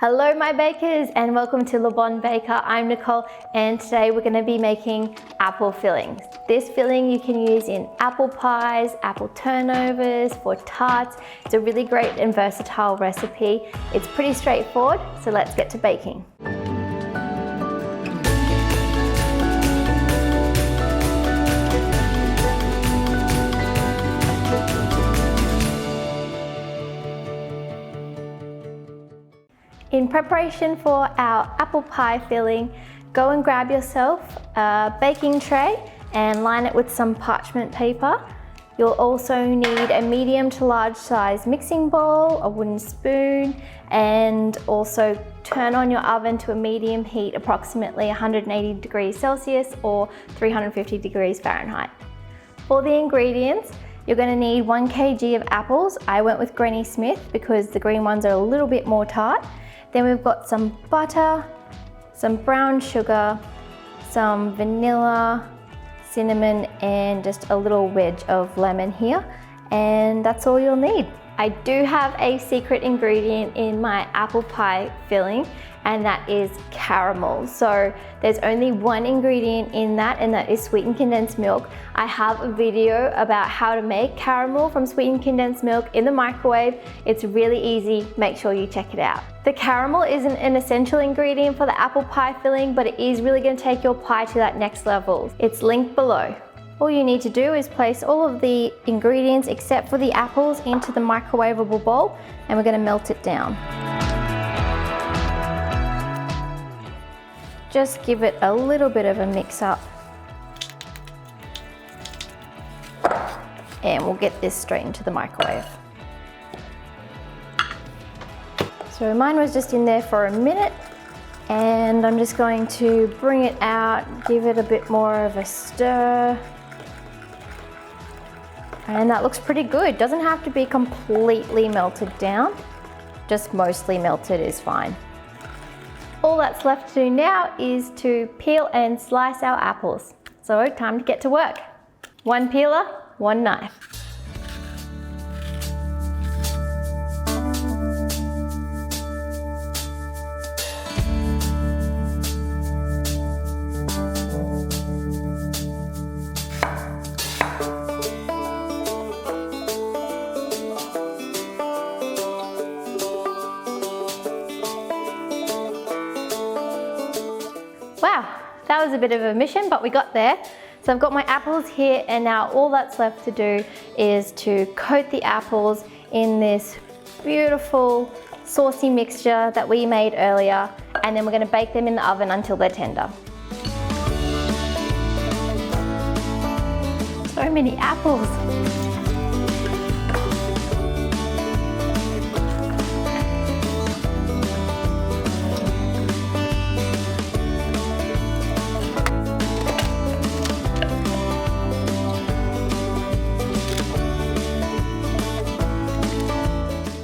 Hello my bakers and welcome to Le Bon Baker. I'm Nicole and today we're going to be making apple fillings. This filling you can use in apple pies, apple turnovers, for tarts. It's a really great and versatile recipe. It's pretty straightforward, so let's get to baking. In preparation for our apple pie filling, go and grab yourself a baking tray and line it with some parchment paper. You'll also need a medium to large size mixing bowl, a wooden spoon, and also turn on your oven to a medium heat, approximately 180 degrees Celsius or 350 degrees Fahrenheit. For the ingredients, you're going to need 1 kg of apples. I went with Granny Smith because the green ones are a little bit more tart. Then we've got some butter, some brown sugar, some vanilla, cinnamon, and just a little wedge of lemon here. And that's all you'll need. I do have a secret ingredient in my apple pie filling, and that is caramel. So there's only one ingredient in that, and that is sweetened condensed milk. I have a video about how to make caramel from sweetened condensed milk in the microwave. It's really easy, make sure you check it out. The caramel isn't an essential ingredient for the apple pie filling, but it is really going to take your pie to that next level. It's linked below. All you need to do is place all of the ingredients except for the apples into the microwavable bowl, and we're going to melt it down. Just give it a little bit of a mix up. And we'll get this straight into the microwave. So mine was just in there for a minute, and I'm just going to bring it out, give it a bit more of a stir. And that looks pretty good. Doesn't have to be completely melted down, just mostly melted is fine. All that's left to do now is to peel and slice our apples. So time to get to work. 1 peeler, 1 knife. Wow, that was a bit of a mission, but we got there. So I've got my apples here, and now all that's left to do is to coat the apples in this beautiful saucy mixture that we made earlier, and then we're going to bake them in the oven until they're tender. So many apples.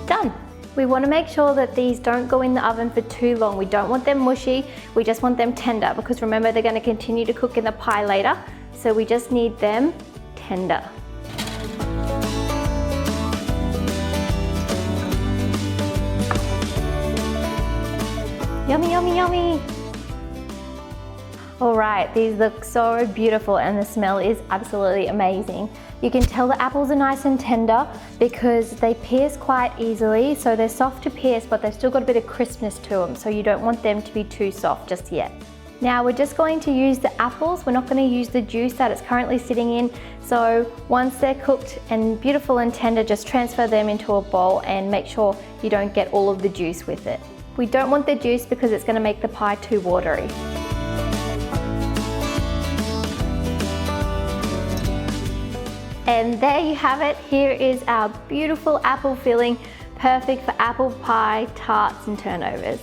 Done. We want to make sure that these don't go in the oven for too long. We don't want them mushy, we just want them tender, because remember they're going to continue to cook in the pie later, so we just need them tender. Yummy, yummy, yummy. All right, these look so beautiful and the smell is absolutely amazing. You can tell the apples are nice and tender because they pierce quite easily, so they're soft to pierce, but they've still got a bit of crispness to them, so you don't want them to be too soft just yet. Now we're just going to use the apples. We're not going to use the juice that it's currently sitting in. So once they're cooked and beautiful and tender, just transfer them into a bowl and make sure you don't get all of the juice with it. We don't want the juice because it's going to make the pie too watery. And there you have it. Here is our beautiful apple filling, perfect for apple pie, tarts and turnovers.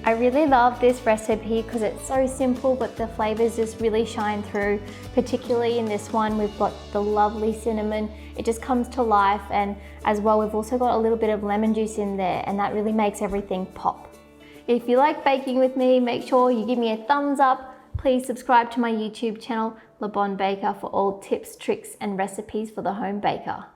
I really love this recipe because it's so simple, but the flavors just really shine through. Particularly in this one, we've got the lovely cinnamon. It just comes to life, and as well, we've also got a little bit of lemon juice in there, and that really makes everything pop. If you like baking with me, make sure you give me a thumbs up. Please subscribe to my YouTube channel, Le Bon Baker, for all tips, tricks, and recipes for the home baker.